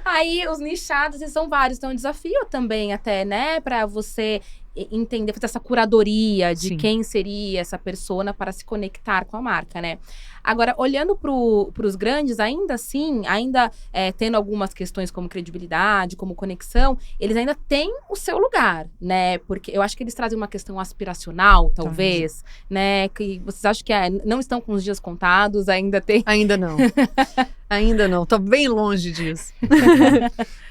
S1: Aí os nichados são vários, então é um desafio também até, né? Para você entender, fazer essa curadoria de quem seria essa persona para se conectar com a marca, né? Agora, olhando para os grandes, ainda assim, tendo algumas questões como credibilidade, como conexão, eles ainda têm o seu lugar, né? Porque eu acho que eles trazem uma questão aspiracional, talvez, né? Que vocês acham que não estão com os dias contados, ainda tem...
S2: Ainda não. Ainda não, tô bem longe disso.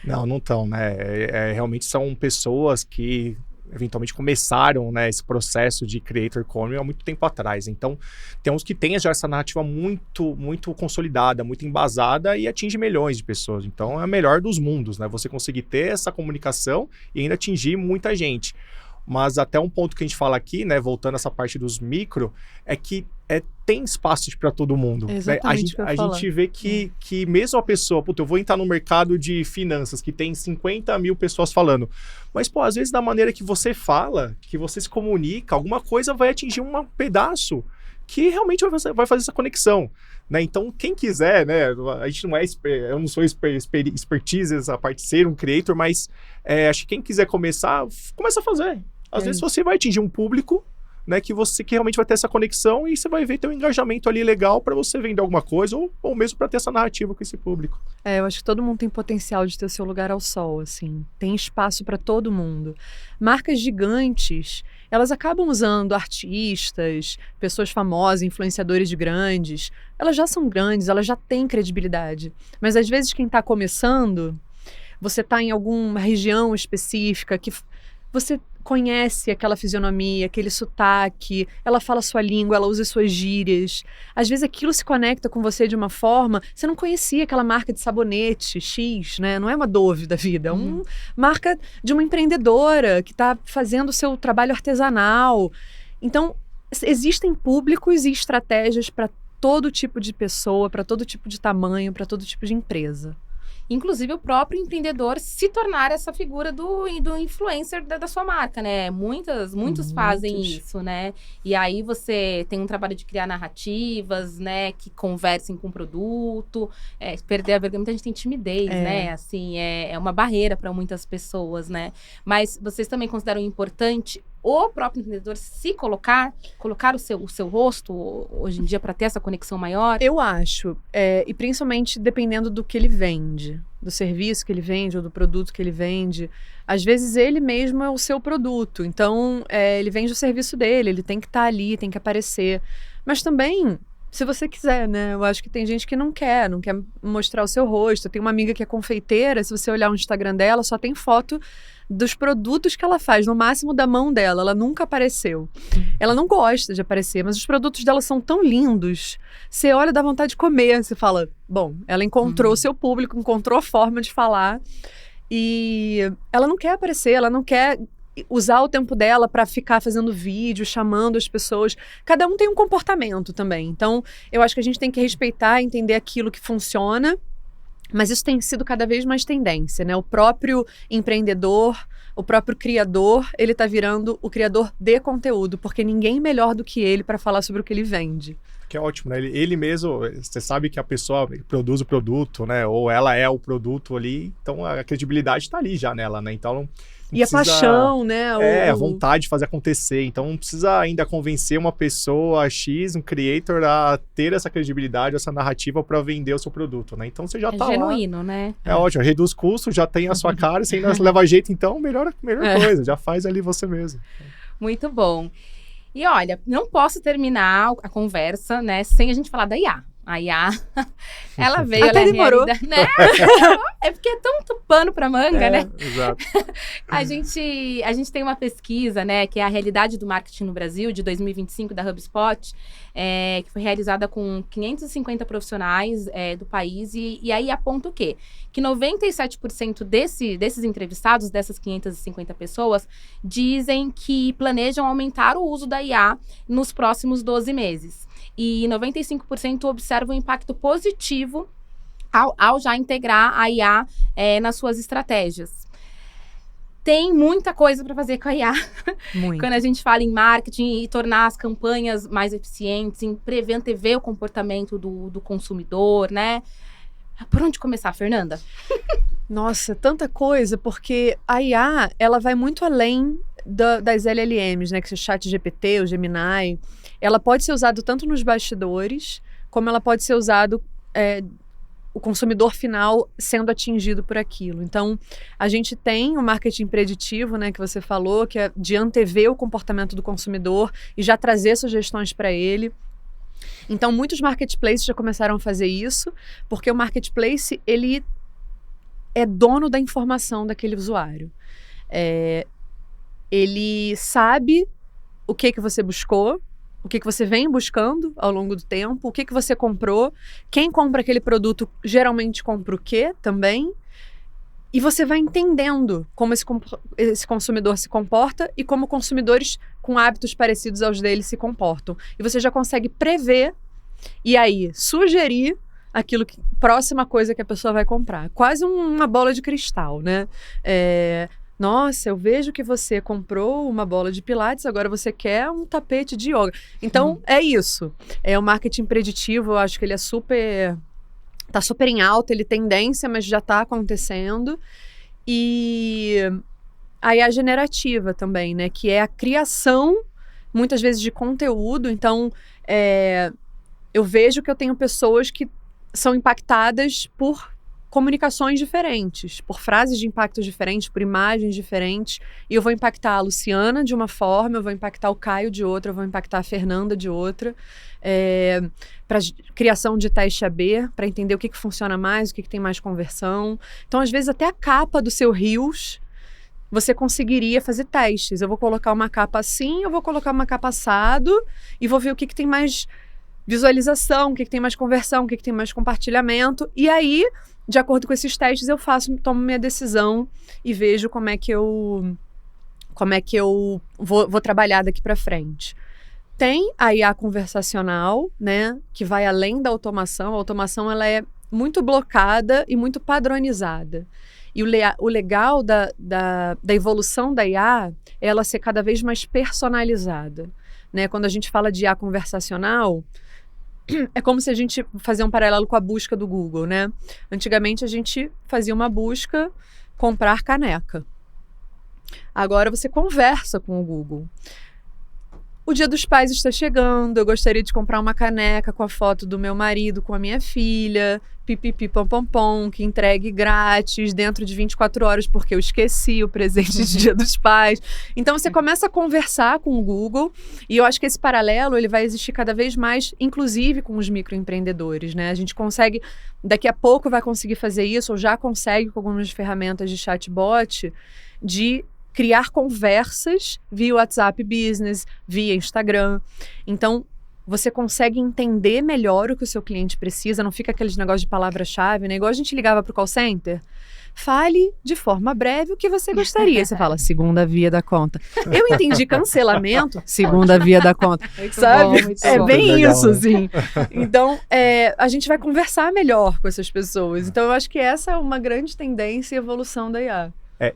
S3: Não estão, né? Realmente são pessoas que eventualmente começaram, né, esse processo de creator economy há muito tempo atrás. Então, tem uns que têm já essa narrativa muito, muito consolidada, muito embasada e atinge milhões de pessoas. Então, é o melhor dos mundos, né? Você conseguir ter essa comunicação e ainda atingir muita gente. Mas até um ponto que a gente fala aqui, né, voltando a essa parte dos micro, é que tem espaço para todo mundo.
S2: É
S3: né? A gente vê que mesmo a pessoa, eu vou entrar no mercado de finanças, que tem 50 mil pessoas falando, mas, às vezes, da maneira que você fala, que você se comunica, alguma coisa vai atingir um pedaço que realmente vai fazer essa conexão. Né? Então, quem quiser, né, a gente não eu não sou expertise essa parte de ser um creator, mas acho que quem quiser começa a fazer. Às vezes você vai atingir um público, né, que realmente vai ter essa conexão e você vai ver ter um engajamento ali legal para você vender alguma coisa ou mesmo para ter essa narrativa com esse público.
S2: Eu acho que todo mundo tem potencial de ter o seu lugar ao sol, assim. Tem espaço para todo mundo. Marcas gigantes, elas acabam usando artistas, pessoas famosas, influenciadores grandes. Elas já são grandes, elas já têm credibilidade. Mas às vezes quem está começando, você está em alguma região específica que você conhece aquela fisionomia, aquele sotaque, ela fala sua língua, ela usa suas gírias. Às vezes aquilo se conecta com você de uma forma... Você não conhecia aquela marca de sabonete X, né? Não é uma Dove da vida, é uma marca de uma empreendedora que está fazendo o seu trabalho artesanal. Então, existem públicos e estratégias para todo tipo de pessoa, para todo tipo de tamanho, para todo tipo de empresa.
S1: Inclusive, o próprio empreendedor se tornar essa figura do influencer da sua marca, né? Muitos fazem isso, né? E aí você tem um trabalho de criar narrativas, né? Que conversem com o produto. Perder a vergonha, muita gente tem timidez, né? Assim, é uma barreira para muitas pessoas, né? Mas vocês também consideram importante o próprio empreendedor se colocar o seu rosto hoje em dia para ter essa conexão maior?
S2: Eu acho, e principalmente dependendo do que ele vende, do serviço que ele vende ou do produto que ele vende. Às vezes ele mesmo é o seu produto, então ele vende o serviço dele, ele tem que estar ali, tem que aparecer. Mas também, se você quiser, né? Eu acho que tem gente que não quer mostrar o seu rosto. Eu tenho uma amiga que é confeiteira, se você olhar o Instagram dela, só tem foto dos produtos que ela faz, no máximo da mão dela. Ela nunca apareceu. Ela não gosta de aparecer, mas os produtos dela são tão lindos. Você olha, dá vontade de comer. Você fala, bom, ela encontrou o seu público, encontrou a forma de falar. E ela não quer aparecer, ela não quer usar o tempo dela para ficar fazendo vídeo, chamando as pessoas. Cada um tem um comportamento também. Então, eu acho que a gente tem que respeitar, entender aquilo que funciona. Mas isso tem sido cada vez mais tendência, né? O próprio empreendedor, o próprio criador, ele tá virando o criador de conteúdo, porque ninguém melhor do que ele para falar sobre o que ele vende.
S3: Que é ótimo, né? Ele mesmo, você sabe que a pessoa produz o produto, né? Ou ela é o produto ali, então a credibilidade tá ali já nela, né? Então não
S2: e precisa, a paixão, né?
S3: A vontade de fazer acontecer. Então não precisa ainda convencer uma pessoa X, um creator, a ter essa credibilidade, essa narrativa para vender o seu produto, né? Então você já tá
S1: genuíno,
S3: lá.
S1: Né?
S3: É ótimo, reduz custo, já tem a sua cara, você ainda leva jeito, então melhor coisa, já faz ali você mesmo.
S1: Muito bom. E olha, não posso terminar a conversa, né, sem a gente falar da IA. A IA, ela veio,
S2: até
S1: ela
S2: demorou.
S1: Né? É porque é tanto pano pra manga, né?
S3: Exato.
S1: A gente tem uma pesquisa, né, que é a realidade do marketing no Brasil, de 2025, da HubSpot, que foi realizada com 550 profissionais do país, e aí aponta o quê? Que 97% desses entrevistados, dessas 550 pessoas, dizem que planejam aumentar o uso da IA nos próximos 12 meses. E 95% observam um impacto positivo ao já integrar a IA nas suas estratégias. Tem muita coisa para fazer com a IA.
S2: Muito.
S1: Quando a gente fala em marketing e tornar as campanhas mais eficientes, em prever o comportamento do consumidor, né? Por onde começar, Fernanda?
S2: Nossa, tanta coisa, porque a IA, ela vai muito além das LLMs, né? Que é o ChatGPT, o Gemini. Ela pode ser usada tanto nos bastidores, como ela pode ser usado o consumidor final sendo atingido por aquilo. Então, a gente tem o marketing preditivo, né, que você falou, que é de antever o comportamento do consumidor e já trazer sugestões para ele. Então, muitos marketplaces já começaram a fazer isso, porque o marketplace, ele é dono da informação daquele usuário. Ele sabe o que você buscou, o que você vem buscando ao longo do tempo, o que você comprou, quem compra aquele produto geralmente compra o quê também, e você vai entendendo como esse consumidor se comporta e como consumidores com hábitos parecidos aos dele se comportam. E você já consegue prever e aí sugerir próxima coisa que a pessoa vai comprar. Quase uma bola de cristal, né? Nossa, eu vejo que você comprou uma bola de pilates, agora você quer um tapete de yoga. Então, é isso. O marketing preditivo, eu acho que ele tá super em alta, ele tem tendência, mas já tá acontecendo. E aí a generativa também, né? Que é a criação, muitas vezes, de conteúdo. Então, eu vejo que eu tenho pessoas que são impactadas por comunicações diferentes, por frases de impacto diferentes, por imagens diferentes, e eu vou impactar a Luciana de uma forma, eu vou impactar o Caio de outra, eu vou impactar a Fernanda de outra, para criação de teste AB, para entender o que funciona mais, o que tem mais conversão. Então, às vezes, até a capa do seu Reels, você conseguiria fazer testes. Eu vou colocar uma capa assim, eu vou colocar uma capa assado, e vou ver o que tem mais visualização, o que tem mais conversão, o que tem mais compartilhamento, e aí, de acordo com esses testes, eu tomo minha decisão e vejo como é que eu vou trabalhar daqui para frente. Tem a IA conversacional, né, que vai além da automação. A automação ela é muito blocada e muito padronizada. E o legal da evolução da IA é ela ser cada vez mais personalizada. Né? Quando a gente fala de IA conversacional, é como se a gente fazia um paralelo com a busca do Google, né? Antigamente a gente fazia uma busca, comprar caneca. Agora você conversa com o Google. O Dia dos Pais está chegando, eu gostaria de comprar uma caneca com a foto do meu marido, com a minha filha, pipipi pom pom pom, que entregue grátis dentro de 24 horas porque eu esqueci o presente de Dia dos Pais. Então você começa a conversar com o Google e eu acho que esse paralelo ele vai existir cada vez mais, inclusive com os microempreendedores, né? A gente consegue, daqui a pouco vai conseguir fazer isso, ou já consegue com algumas ferramentas de chatbot, de criar conversas via WhatsApp Business, via Instagram. Então, você consegue entender melhor o que o seu cliente precisa, não fica aqueles negócios de palavra-chave, né? Igual a gente ligava para o call center. Fale de forma breve o que você gostaria. Você fala, segunda via da conta. Eu entendi cancelamento, segunda via da conta. Sabe?
S1: Bom.
S2: Bem
S3: Legal,
S2: isso,
S3: né?
S2: assim. Então, a gente vai conversar melhor com essas pessoas. Então, eu acho que essa é uma grande tendência e evolução da IA.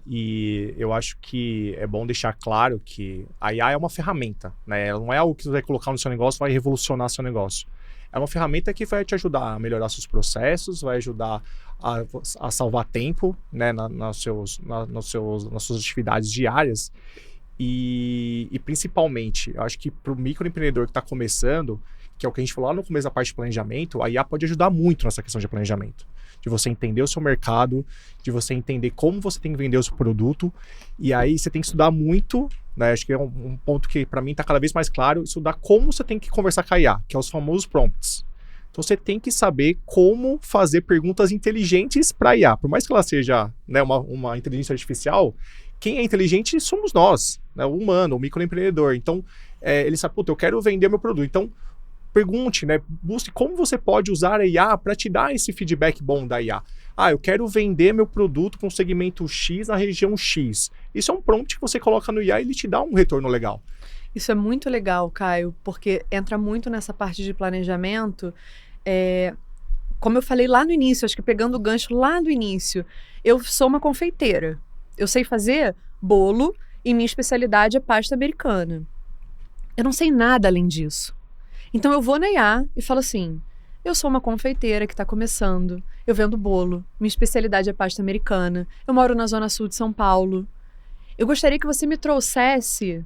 S3: E eu acho que é bom deixar claro que a IA é uma ferramenta, né? Ela não é algo que você vai colocar no seu negócio e vai revolucionar seu negócio. É uma ferramenta que vai te ajudar a melhorar seus processos, vai ajudar a salvar tempo, né, nas suas atividades diárias. E principalmente, eu acho que para o microempreendedor que está começando, que é o que a gente falou lá no começo da parte de planejamento, a IA pode ajudar muito nessa questão de planejamento. De você entender o seu mercado, de você entender como você tem que vender o seu produto. E aí você tem que estudar muito, né? Acho que é um ponto que para mim está cada vez mais claro, estudar como você tem que conversar com a IA, que é os famosos prompts. Então você tem que saber como fazer perguntas inteligentes para a IA. Por mais que ela seja, né, uma inteligência artificial, quem é inteligente somos nós, né? O humano, o microempreendedor. Então ele sabe, puta, eu quero vender meu produto. Então pergunte, né? Busque como você pode usar a IA para te dar esse feedback bom da IA. Eu quero vender meu produto com segmento X na região X. Isso é um prompt que você coloca no IA e ele te dá um retorno legal.
S2: Isso é muito legal, Caio, porque entra muito nessa parte de planejamento. Como eu falei lá no início, acho que pegando o gancho lá do início, eu sou uma confeiteira. Eu sei fazer bolo e minha especialidade é pasta americana. Eu não sei nada além disso. Então eu vou na IA e falo assim, eu sou uma confeiteira que está começando, eu vendo bolo, minha especialidade é pasta americana, eu moro na zona sul de São Paulo. Eu gostaria que você me trouxesse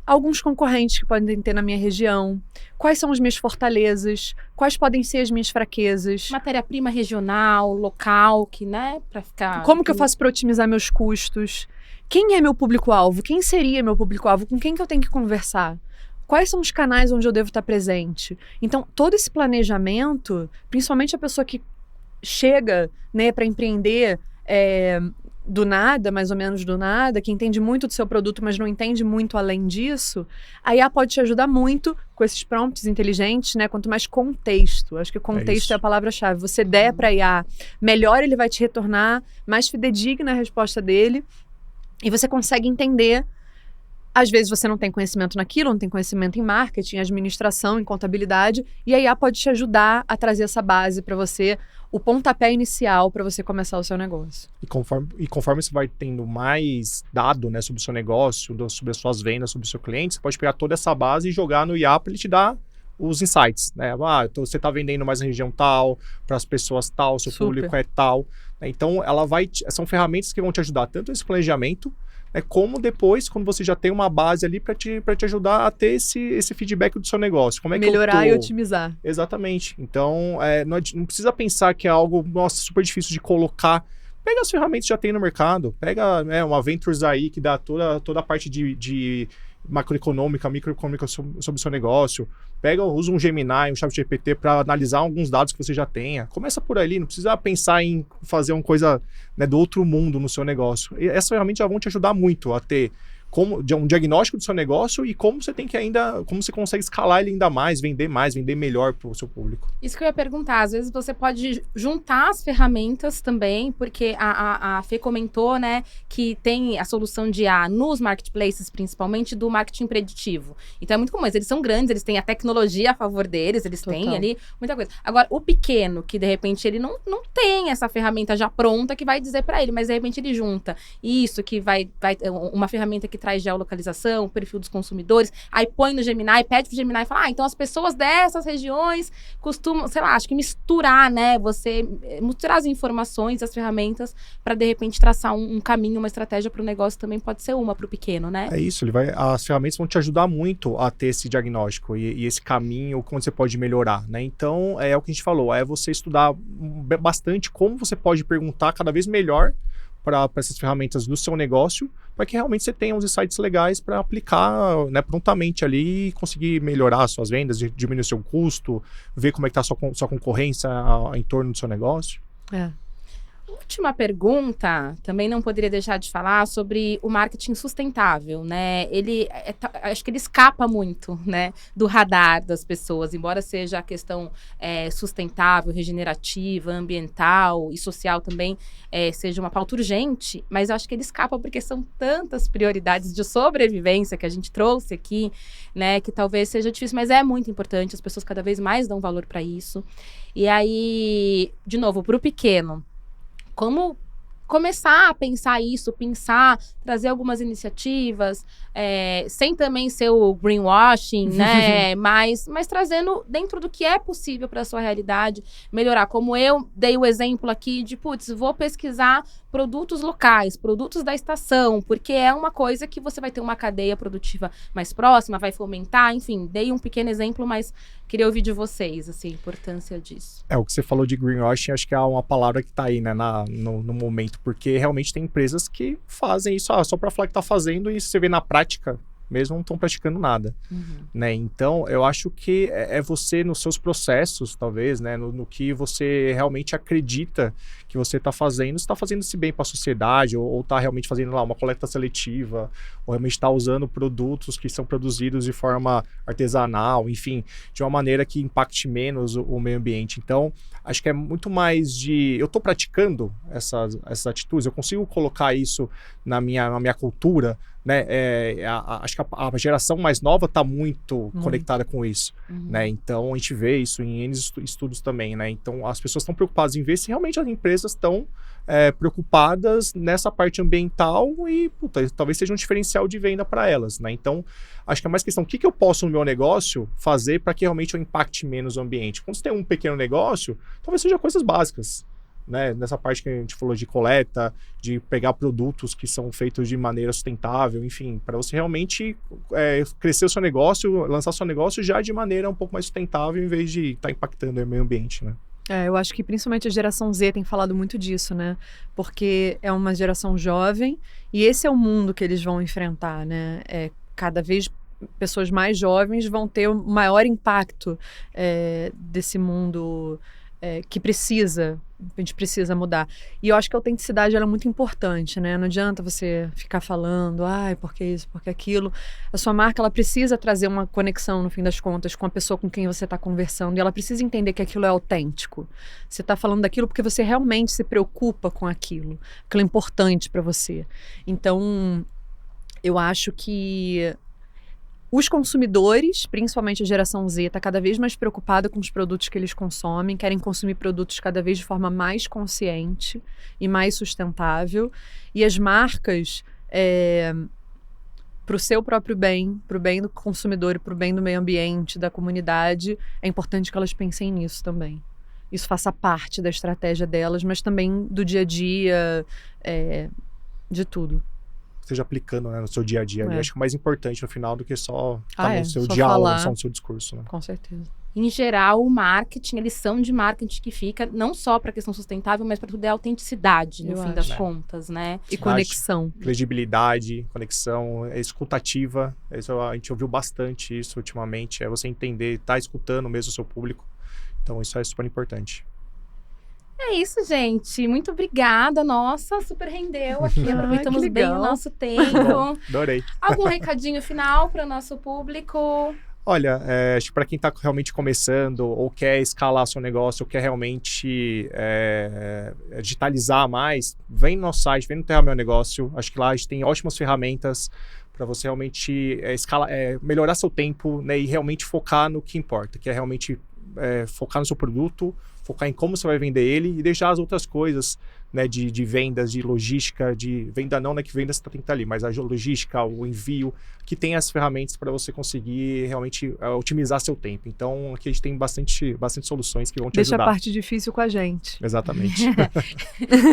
S2: alguns concorrentes que podem ter na minha região, quais são as minhas fortalezas, quais podem ser as minhas fraquezas.
S1: Matéria-prima regional, local, que, né, para ficar...
S2: Como que eu faço para otimizar meus custos? Quem é meu público-alvo? Quem seria meu público-alvo? Com quem que eu tenho que conversar? Quais são os canais onde eu devo estar presente? Então, todo esse planejamento, principalmente a pessoa que chega, né, para empreender do nada, mais ou menos do nada, que entende muito do seu produto, mas não entende muito além disso, a IA pode te ajudar muito com esses prompts inteligentes, né? Quanto mais contexto. Acho que contexto é a palavra-chave. Você der para a IA, melhor ele vai te retornar, mais fidedigna a resposta dele, e você consegue entender. Às vezes você não tem conhecimento naquilo, não tem conhecimento em marketing, administração, em contabilidade, e a IA pode te ajudar a trazer essa base para você, o pontapé inicial para você começar o seu negócio.
S3: E conforme você vai tendo mais dado, né, sobre o seu negócio, sobre as suas vendas, sobre o seu cliente, você pode pegar toda essa base e jogar no IA para ele te dar os insights, né? Então você está vendendo mais na região tal, para as pessoas tal, seu público é tal. Então são ferramentas que vão te ajudar tanto nesse planejamento, como depois, quando você já tem uma base ali para te ajudar a ter esse feedback do seu negócio. Como é
S2: melhorar e otimizar.
S3: Exatamente. Então, não precisa pensar que é algo, super difícil de colocar. Pega as ferramentas que já tem no mercado. Pega uma Ventures aí que dá toda a parte de macroeconômica, microeconômica sobre o seu negócio. Usa um Gemini, um ChatGPT para analisar alguns dados que você já tenha. Começa por ali, não precisa pensar em fazer uma coisa, né, do outro mundo no seu negócio. E essas ferramentas já vão te ajudar muito a ter de um diagnóstico do seu negócio e como você tem que como você consegue escalar ele ainda mais, vender melhor para o seu público.
S1: Isso que eu ia perguntar, às vezes você pode juntar as ferramentas também, porque a Fê comentou, né, que tem a solução de IA nos marketplaces, principalmente do marketing preditivo. Então é muito comum, eles são grandes, eles têm a tecnologia a favor deles, eles têm ali muita coisa. Agora, o pequeno, que de repente ele não tem essa ferramenta já pronta que vai dizer para ele, mas de repente ele junta isso, que vai uma ferramenta que traz geolocalização, o perfil dos consumidores, aí põe no Gemini, pede pro Gemini e fala, então as pessoas dessas regiões costumam, sei lá, acho que misturar, né, misturar as informações, as ferramentas, para de repente traçar um caminho, uma estratégia para o negócio também pode ser uma para o pequeno, né?
S3: É isso, as ferramentas vão te ajudar muito a ter esse diagnóstico e esse caminho, como você pode melhorar, né? Então, é o que a gente falou, é você estudar bastante como você pode perguntar cada vez melhor para essas ferramentas do seu negócio, para que realmente você tenha uns insights legais para aplicar, né, prontamente ali e conseguir melhorar as suas vendas, diminuir o seu custo, ver como é que está a sua concorrência em torno do seu negócio.
S1: Última pergunta, também não poderia deixar de falar sobre o marketing sustentável, né? Acho que ele escapa muito, né, do radar das pessoas, embora seja a questão sustentável, regenerativa, ambiental e social também seja uma pauta urgente, mas eu acho que ele escapa porque são tantas prioridades de sobrevivência que a gente trouxe aqui, né, que talvez seja difícil, mas é muito importante, as pessoas cada vez mais dão valor para isso. E aí, de novo, para o pequeno, como começar a pensar isso, trazer algumas iniciativas, sem também ser o greenwashing, né? mas trazendo dentro do que é possível para a sua realidade, melhorar. Como eu dei o exemplo aqui de, vou pesquisar produtos locais, produtos da estação, porque é uma coisa que você vai ter uma cadeia produtiva mais próxima, vai fomentar, enfim, dei um pequeno exemplo, mas queria ouvir de vocês, assim, a importância disso.
S3: O que você falou de greenwashing, acho que é uma palavra que está aí, né, no momento, porque realmente tem empresas que fazem isso só para falar que está fazendo e você vê na prática, mesmo não estão praticando nada, né? Então, eu acho que é você nos seus processos, talvez, né? No que você realmente acredita que você está fazendo, se está fazendo esse bem para a sociedade, ou está realmente fazendo lá uma coleta seletiva, ou realmente está usando produtos que são produzidos de forma artesanal, enfim, de uma maneira que impacte menos o meio ambiente. Então, acho que é muito mais eu estou praticando essas atitudes, eu consigo colocar isso na minha cultura, né? Acho que a geração mais nova está muito conectada com isso, né? Então a gente vê isso em N estudos também, né? Então as pessoas estão preocupadas em ver se realmente as empresas estão preocupadas nessa parte ambiental e talvez seja um diferencial de venda para elas, né? Então acho que é mais questão, o que eu posso no meu negócio fazer para que realmente eu impacte menos o ambiente? Quando você tem um pequeno negócio, talvez seja coisas básicas, né, nessa parte que a gente falou de coleta, de pegar produtos que são feitos de maneira sustentável, enfim, para você realmente crescer o seu negócio, lançar o seu negócio já de maneira um pouco mais sustentável, em vez de estar impactando o meio ambiente, né?
S2: Eu acho que principalmente a geração Z tem falado muito disso, né? Porque é uma geração jovem e esse é o mundo que eles vão enfrentar, né? Cada vez pessoas mais jovens vão ter o maior impacto desse mundo que a gente precisa mudar. E eu acho que a autenticidade ela é muito importante, né? Não adianta você ficar falando, porque isso, porque aquilo. A sua marca, ela precisa trazer uma conexão, no fim das contas, com a pessoa com quem você está conversando. E ela precisa entender que aquilo é autêntico. Você está falando daquilo porque você realmente se preocupa com aquilo. Aquilo é importante para você. Então, eu acho que os consumidores, principalmente a geração Z, está cada vez mais preocupada com os produtos que eles consomem, querem consumir produtos cada vez de forma mais consciente e mais sustentável. E as marcas, para o seu próprio bem, para o bem do consumidor e para o bem do meio ambiente, da comunidade, é importante que elas pensem nisso também. Isso faça parte da estratégia delas, mas também do dia a dia, de tudo.
S3: Esteja aplicando, né, no seu dia a dia. Eu acho que é mais importante no final do que só no seu
S2: só
S3: diálogo,
S2: falar.
S3: só no seu discurso. Né?
S2: Com certeza.
S1: Em geral, o marketing, a lição de marketing que fica, não só para a questão sustentável, mas para tudo é autenticidade, no fim das contas, né?
S2: E conexão.
S3: Credibilidade, conexão, escutativa. Isso, a gente ouviu bastante isso ultimamente. É você entender, estar escutando mesmo o seu público. Então, isso é super importante.
S1: É isso, gente. Muito obrigada. Nossa, super rendeu aqui. Aproveitamos
S2: que
S1: bem o
S2: legal.
S1: nosso tempo.
S3: Bom, adorei.
S1: Algum recadinho final para o nosso público?
S3: Olha, acho que para quem está realmente começando ou quer escalar seu negócio, ou quer realmente digitalizar mais, vem no nosso site, vem no Terra Meu Negócio. Acho que lá a gente tem ótimas ferramentas para você realmente melhorar seu tempo, né, e realmente focar no que importa, que é realmente focar no seu produto, focar em como você vai vender ele e deixar as outras coisas, né, de vendas, de logística, de venda não, né, que venda você tem que estar ali, mas a logística, o envio, que tem as ferramentas para você conseguir realmente otimizar seu tempo. Então, aqui a gente tem bastante soluções que vão te
S2: Deixa
S3: ajudar.
S2: a parte difícil com a gente.
S3: Exatamente.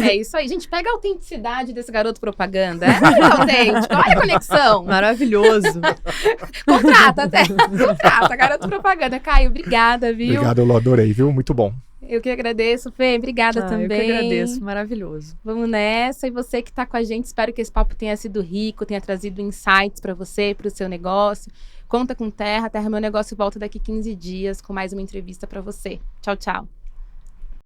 S1: É isso aí, gente. Pega a autenticidade desse garoto propaganda. É muito autêntico. Olha a conexão.
S2: Maravilhoso.
S1: Contrata até. Contrata, garoto propaganda. Caio, obrigada, viu?
S3: Obrigado, eu adorei, viu? Muito bom.
S1: Eu que agradeço, Fê. Obrigada também.
S2: Eu que agradeço, maravilhoso.
S1: Vamos nessa. E você que está com a gente, espero que esse papo tenha sido rico, tenha trazido insights para você, para o seu negócio. Conta com Terra. Terra Meu Negócio volta daqui 15 dias com mais uma entrevista para você. Tchau, tchau.